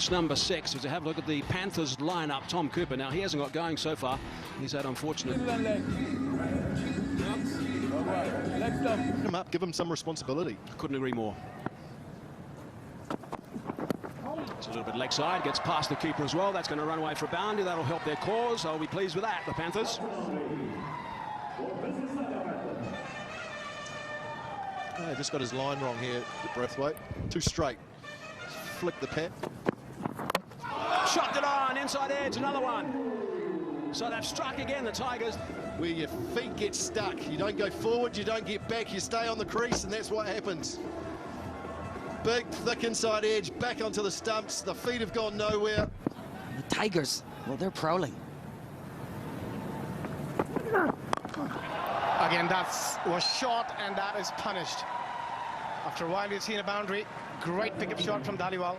Match number 6, as we have a look at the Panthers lineup. Tom Cooper, now he hasn't got going so far. He's had unfortunate. Pick him up, give him some responsibility. Couldn't agree more. It's a little bit leg side, gets past the keeper as well. That's going to run away for a boundary. That'll help their cause. I'll be pleased with that, the Panthers. Oh, just got his line wrong here, Braithwaite. Too straight. Flick the pad. Shot it on, inside edge, another one. So they've struck again, the Tigers. Where your feet get stuck. You don't go forward, you don't get back, you stay on the crease, and that's what happens. Big, thick inside edge, back onto the stumps. The feet have gone nowhere. The Tigers, well, they're prowling. Again, that was short, and that is punished. After a while, we've seen a boundary. Great pickup shot from Dhaliwal.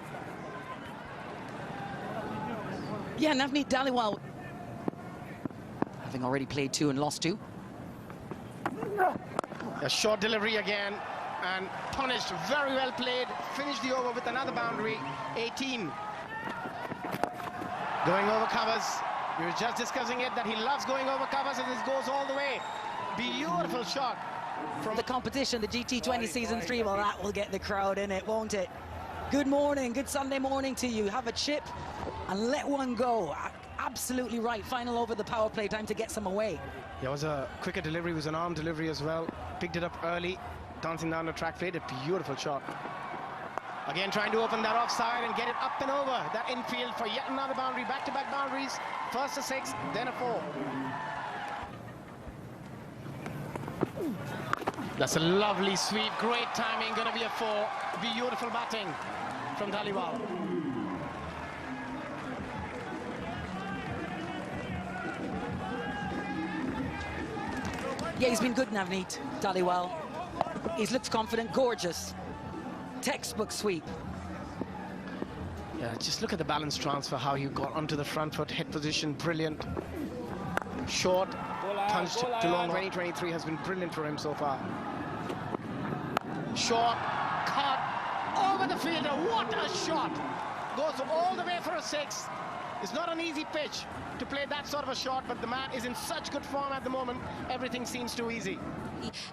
Yeah, Navneet Dhaliwal, having already played 2 and lost 2. A short delivery again, and punished. Very well played. Finished the over with another boundary. 18. Going over covers. We were just discussing it, that he loves going over covers, and this goes all the way. Beautiful shot from The competition, the GT20 Season 3, well, that will get the crowd in it, won't it? Good morning, good Sunday morning to you. Have a chip and let one go. Absolutely right. Final over the power play, time to get some away. Yeah, it was a quicker delivery, it was an arm delivery as well. Picked it up early, dancing down the track, played a beautiful shot. Again, trying to open that offside and get it up and over that infield for yet another boundary. Back-to-back boundaries, first a 6, then a 4. That's a lovely sweep, great timing, gonna be a 4. Beautiful batting from Dhaliwal. Yeah, he's been good, Navneet Dhaliwal. He's looked confident, gorgeous. Textbook sweep. Yeah, just look at the balance transfer, how he got onto the front foot, head position, brilliant. Short, punched to long. 2023 has been brilliant for him so far. Short, cut, over the fielder, what a shot! Goes all the way for a 6. It's not an easy pitch to play that sort of a shot, but the man is in such good form at the moment, everything seems too easy.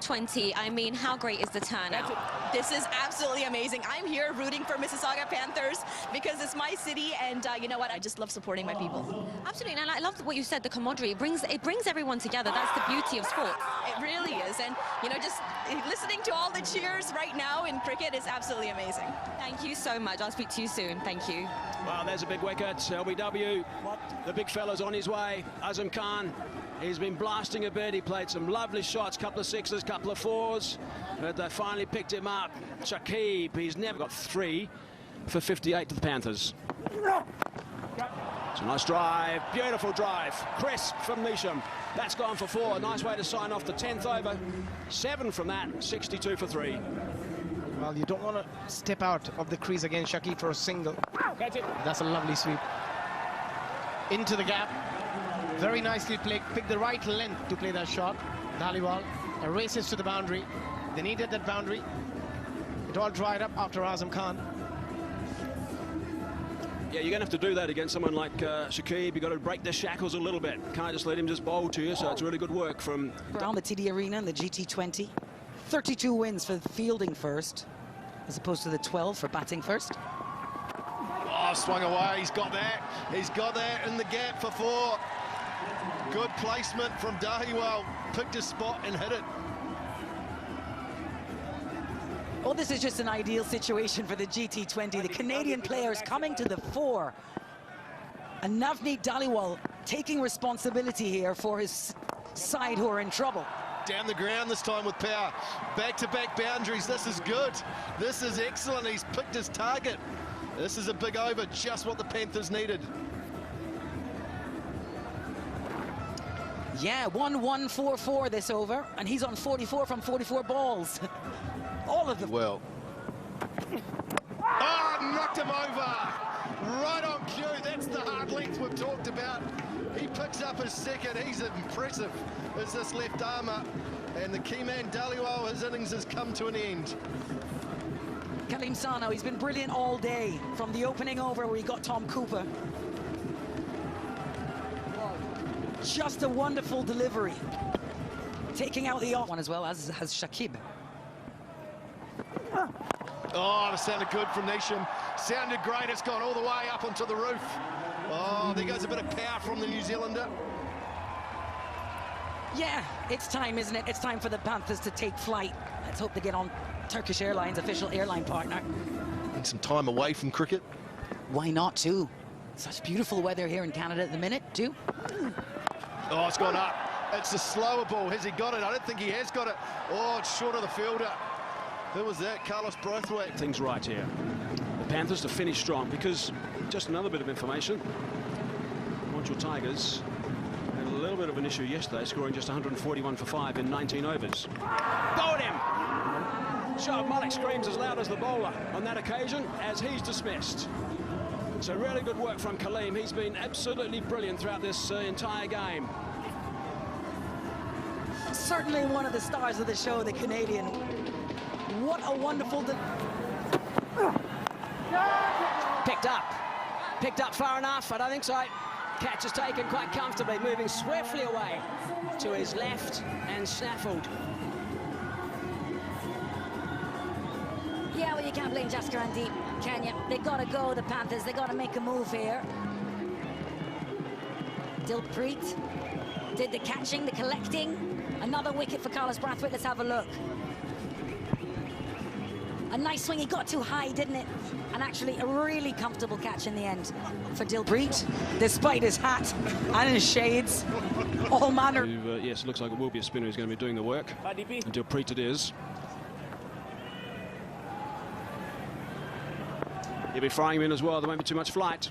20, I mean, how great is the turnout? This is absolutely amazing. I'm here rooting for Mississauga Panthers because it's my city, and you know what? I just love supporting my people. Absolutely, and I love what you said, the camaraderie. It brings everyone together. That's the beauty of sport. It really is, and you know, just listening to all the cheers right now in cricket is absolutely amazing. Thank you so much. I'll speak to you soon. Thank you. Well, there's a big wicket. LBW, the big fella's on his way. Azam Khan, he's been blasting a bit. He played some lovely shots, couple of 6s, couple of 4s, but they finally picked him up. Shakib, he's never got 3 for 58 to the Panthers. It's a nice drive, beautiful drive, crisp from Nesham. That's gone for 4. A nice way to sign off the 10th over. 7 from that, 62 for 3. Well, you don't want to step out of the crease against Shakib for a single. That's a lovely sweep. Into the gap. Very nicely played. Picked the right length to play that shot. Dhaliwal races to the boundary. They needed that boundary. It all dried up after Azam Khan. Yeah, you're going to have to do that against someone like Shakib. You've got to break the shackles a little bit. Can't just let him just bowl to you, so it's really good work from... Around the TD Arena in the GT20. 32 wins for fielding first, as opposed to the 12 for batting first. Oh, swung away, he's got that. He's got that in the gap for 4. Good placement from Dhaliwal. Picked his spot and hit it. Oh, this is just an ideal situation for the GT20. The Canadian players coming to the fore. And Navneet Dhaliwal taking responsibility here for his side who are in trouble. Down the ground this time with power. Back-to-back boundaries. This is good. This is excellent. He's picked his target. This is a big over, just what the Panthers needed. Yeah, 1-1-4-4 this over, and he's on 44 from 44 balls. All of them. Well. Oh, knocked him over. Right on cue. That's the hard length we've talked about. He picks up his 2nd. He's impressive as this left armour. And the key man, Dhaliwal, his innings has come to an end. Kaleem Sano, he's been brilliant all day, from the opening over where he got Tom Cooper. Just a wonderful delivery. Taking out the off one as well, as has Shakib. Oh, it sounded good from Nesham. Sounded great. It's gone all the way up onto the roof. Oh, there goes a bit of power from the New Zealander. Yeah, it's time, isn't it? It's time for the Panthers to take flight. Let's hope they get on Turkish Airlines, official airline partner. And some time away from cricket. Why not, too? Such beautiful weather here in Canada at the minute, too. Oh, it's gone up. It's a slower ball. Has he got it? I don't think he has got it. Oh, it's short of the fielder. Who was that? Carlos Braithwaite. Things right here. The Panthers to finish strong, because just another bit of information. Montreal Tigers had a little bit of an issue yesterday, scoring just 141 for 5 in 19 overs. Bowled him! Shoaib Malik screams as loud as the bowler on that occasion as he's dismissed. So really good work from Kaleem. He's been absolutely brilliant throughout this entire game. Certainly one of the stars of the show, the Canadian. What a wonderful... Picked up far enough. I don't think so. Catch is taken quite comfortably, moving swiftly away to his left and snaffled. Yeah, well, you can't blame Jasker and Deep, can you? They got to go, the Panthers. They got to make a move here. Dilpreet did the catching, the collecting. Another wicket for Carlos Braithwaite. Let's have a look. A nice swing. He got too high, didn't it? And actually a really comfortable catch in the end for Dilpreet, despite his hat and his shades, all manner. Yes, it looks like it will be a spinner who's going to be doing the work. And Dilpreet it is. He'll be frying him in as well. There won't be too much flight.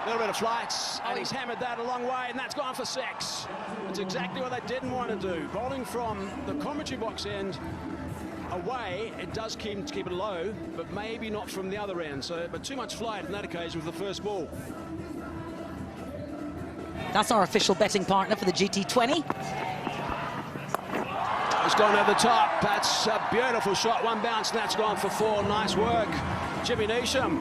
A little bit of flight, and he's hammered that a long way, and that's gone for 6. It's exactly what they didn't want to do. Bowling from the commentary box end away, it does keep it low, but maybe not from the other end. So, but too much flight on that occasion with the first ball. That's our official betting partner for the Gt20. It's gone over the top. That's a beautiful shot. One bounce, and that's gone for 4. Nice work. Jimmy Nesham,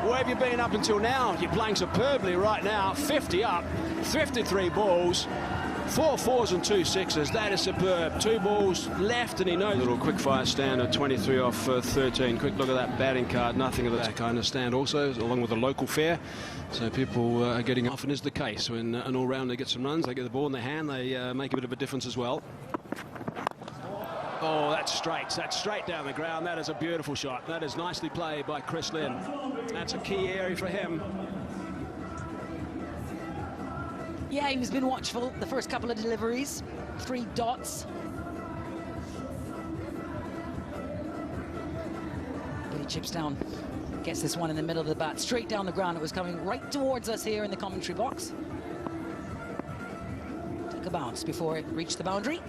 where have you been up until now? You're playing superbly right now. 50 up, 53 balls, 4 4s and 2 6s. That is superb. 2 balls left, and he knows. Little quick fire stand at 23 off 13. Quick look at that batting card. Nothing of that kind of stand also, along with the local fare. So people are getting, often is the case when an all-rounder gets some runs, they get the ball in their hand, they make a bit of a difference as well. Oh, that's straight down the ground. That is a beautiful shot. That is nicely played by Chris Lynn. That's a key area for him. Yeah, he's been watchful. The first couple of deliveries, 3 dots. But he chips down, gets this one in the middle of the bat, straight down the ground. It was coming right towards us here in the commentary box. Took a bounce before it reached the boundary.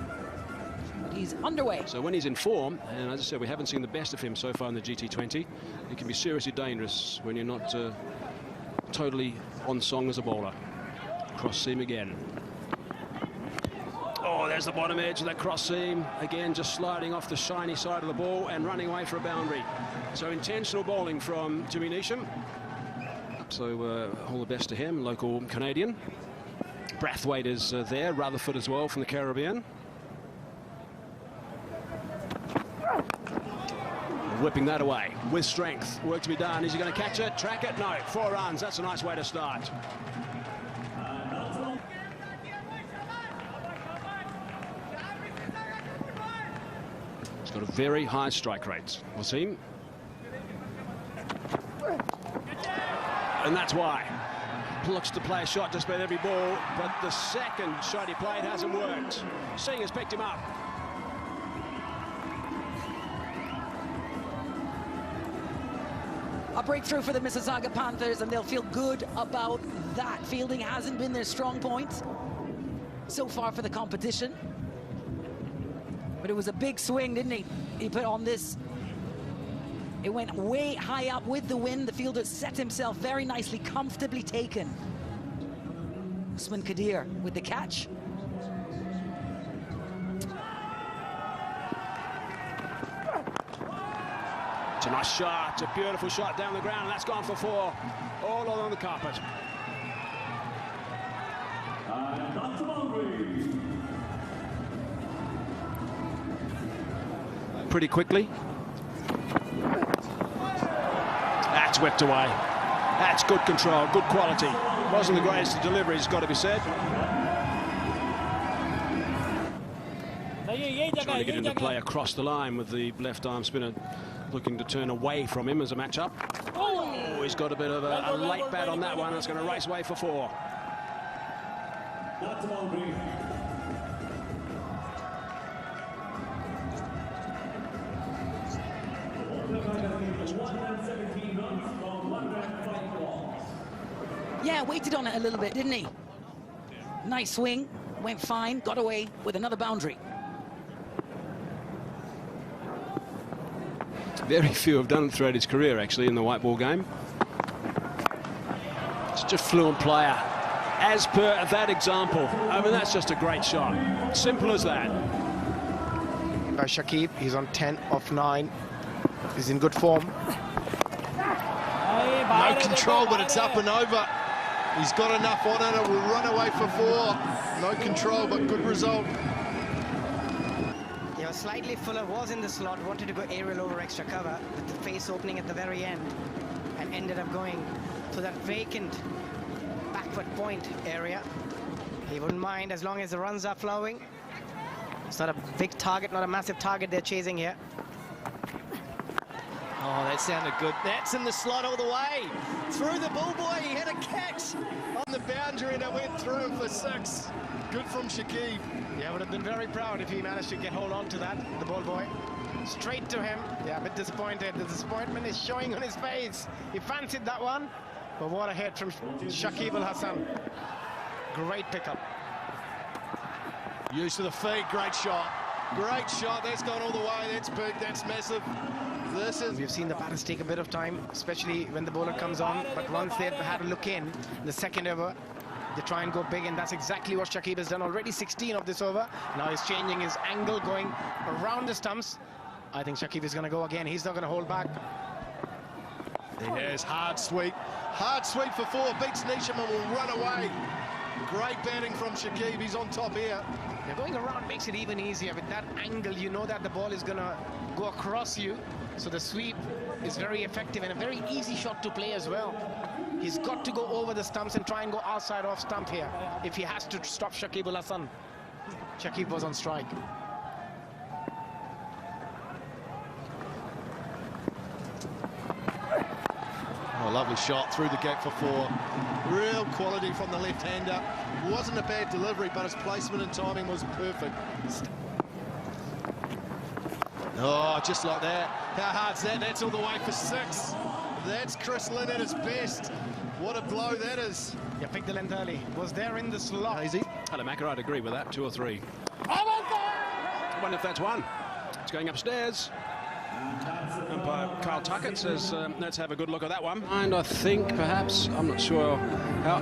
He's underway. So when he's in form, and as I said, we haven't seen the best of him so far in the Gt20, it can be seriously dangerous when you're not totally on song as a bowler. Cross seam again. Oh, there's the bottom edge of that cross seam. Again, just sliding off the shiny side of the ball and running away for a boundary. So intentional bowling from Jimmy Nesham. So all the best to him, local Canadian. Braithwaite is there, Rutherford as well from the Caribbean. Whipping that away with strength. Work to be done. Is he going to catch it? Track it? No. 4 runs. That's a nice way to start. He's got a very high strike rate. Wasim. And that's why. Looks to play a shot just about every ball, but the second shot he played hasn't worked. Singh has picked him up. A breakthrough for the Mississauga Panthers, and they'll feel good about that. Fielding hasn't been their strong point so far for the competition. But it was a big swing, didn't he? He put on this. It went way high up with the wind. The fielder set himself very nicely, comfortably taken. Usman Kadir with the catch. Nice shot, a beautiful shot down the ground, and that's gone for 4, all along the carpet. Pretty quickly. That's whipped away. That's good control, good quality. Wasn't the greatest of deliveries, got to be said. Trying to get into play across the line with the left arm spinner looking to turn away from him as a matchup. Oh, he's got a bit of a late bat on that one. That's going to race away for 4. Yeah, waited on it a little bit, didn't he? Nice swing, went fine, got away with another boundary. Very few have done it throughout his career, actually, in the white ball game. Such a fluent player. As per that example, I mean, that's just a great shot. Simple as that. By Shakib, he's on 10 of 9. He's in good form. No control, but it's up and over. He's got enough on it. It will run away for 4. No control, but good result. Yeah, slightly fuller, was in the slot, wanted to go aerial over extra cover with the face opening at the very end, and ended up going to that vacant backward point area. He wouldn't mind as long as the runs are flowing. It's not a big target, not a massive target they're chasing here. Oh, that sounded good. That's in the slot all the way. Through the bullboy, he had a catch on the boundary and it went through him for 6. Good from Shakib. Yeah, would have been very proud if he managed to get hold on to that, the ball boy. Straight to him. Yeah, a bit disappointed. The disappointment is showing on his face. He fancied that one, but what a hit from Shakib Hassan. Great pickup. Use of the feet, great shot. Great shot, that's gone all the way. That's big, that's massive. We've seen the batters take a bit of time, especially when the bowler comes on, but once they've had a look in the second over, they try and go big, and that's exactly what Shakib has done. Already 16 of this over. Now he's changing his angle, going around the stumps. I think Shakib is going to go again. He's not going to hold back. There's hard sweep. Hard sweep for 4, beats Nesham and will run away. Great batting from Shakib, he's on top here. Yeah, going around makes it even easier. With that angle, you know that the ball is going to go across you. So the sweep is very effective and a very easy shot to play as well. He's got to go over the stumps and try and go outside off stump here if he has to stop Shakib Hassan. Shakib was on strike. Oh, lovely shot through the gap for 4. Real quality from the left-hander. Wasn't a bad delivery, but his placement and timing was perfect. Oh, just like that. How hard's that? That's all the way for 6. That's Chris Lynn at his best. What a blow that is. Yeah, picked the length early. Was there in the slot. Easy. Hello, Macker, I'd agree with that. 2 or 3. I wonder if that's 1. It's going upstairs. Umpire Carl Tuckett says, let's have a good look at that one. And I think, perhaps, I'm not sure how...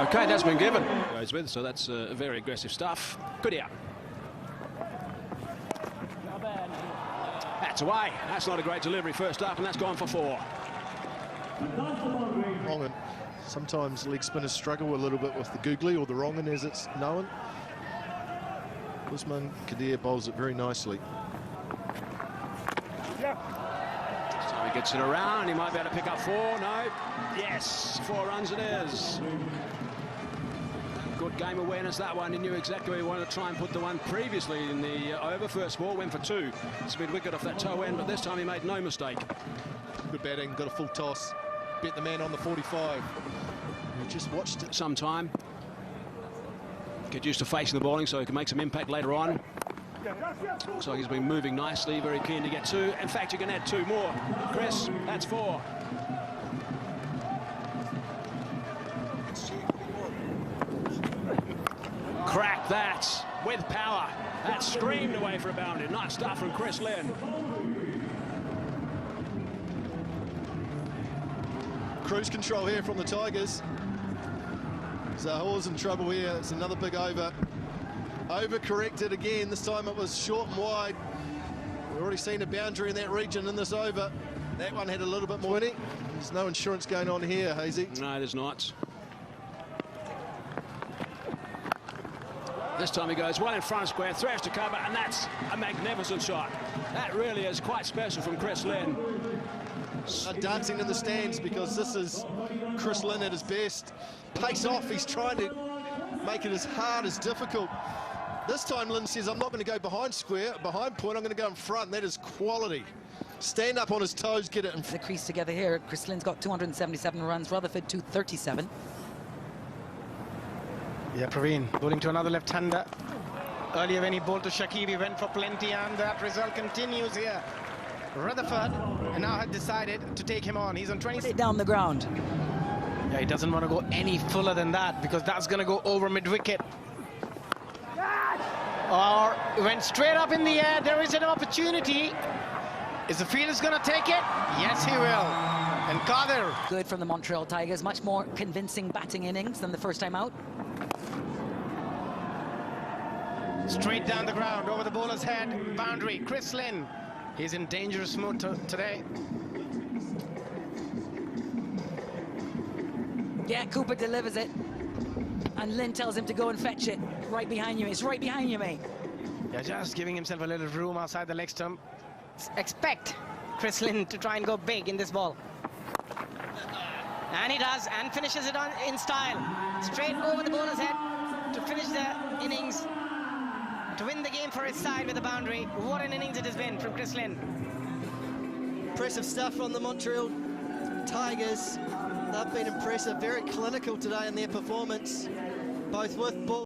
OK, that's been given. Goes with, so that's very aggressive stuff. Good out. That's away. That's not a great delivery first up, and that's gone for 4. Wrong un. Sometimes leg spinners struggle a little bit with the googly or the wrong un as it's known. Usman Kadir bowls it very nicely. So he gets it around. He might be able to pick up 4. No. Yes, 4 runs it is. Good game awareness, that one. He knew exactly where he wanted to try and put the one previously in the over. First ball went for 2. It's a bit wicked off that toe end, but this time he made no mistake. Good batting, got a full toss. Bet the man on the 45. We just watched it. Some time. Get used to facing the bowling so he can make some impact later on. Looks like he's been moving nicely, very keen to get 2. In fact, you can add 2 more. Chris, that's 4. Crack that with power. That screamed away for a boundary. Nice stuff from Chris Lynn. Cruise control here from the Tigers. Zahore's in trouble here. It's another big over. Overcorrected again. This time it was short and wide. We're already seen a boundary in that region in this over. That one had a little bit more. There's no insurance going on here, Hazy. No, there's not. This time he goes well in front of square, throws to cover, and that's a magnificent shot. That really is quite special from Chris Lynn. Dancing in the stands, because this is Chris Lynn at his best. Pace off, he's trying to make it as hard as difficult. This time Lynn says, I'm not going to go behind square, behind point, I'm going to go in front. That is quality. Stand up on his toes, get it in front. The crease together here. Chris Lynn's got 277 runs, Rutherford 237. Yeah, Praveen bowling to another left-hander. Earlier when he bowled to Shakib, he went for plenty, and that result continues here. Rutherford now had decided to take him on. He's on 20. Down the ground. Yeah, he doesn't want to go any fuller than that, because that's going to go over mid-wicket. Or went straight up in the air. There is an opportunity. Is the fielder going to take it? Yes, he will. And Kadir. Good from the Montreal Tigers. Much more convincing batting innings than the first time out. Straight down the ground, over the bowler's head. Boundary. Chris Lynn. He's in dangerous mood today. Yeah, Cooper delivers it. And Lynn tells him to go and fetch it. Right behind you. It's right behind you, mate. Yeah, just giving himself a little room outside the leg stump. Expect Chris Lynn to try and go big in this ball. And he does, and finishes it in style. Straight over the bowler's head to finish the innings, to win the game for his side with a boundary. What an innings it has been from Chris Lynn. Impressive stuff from the Montreal Tigers. They've been impressive, very clinical today in their performance, both with ball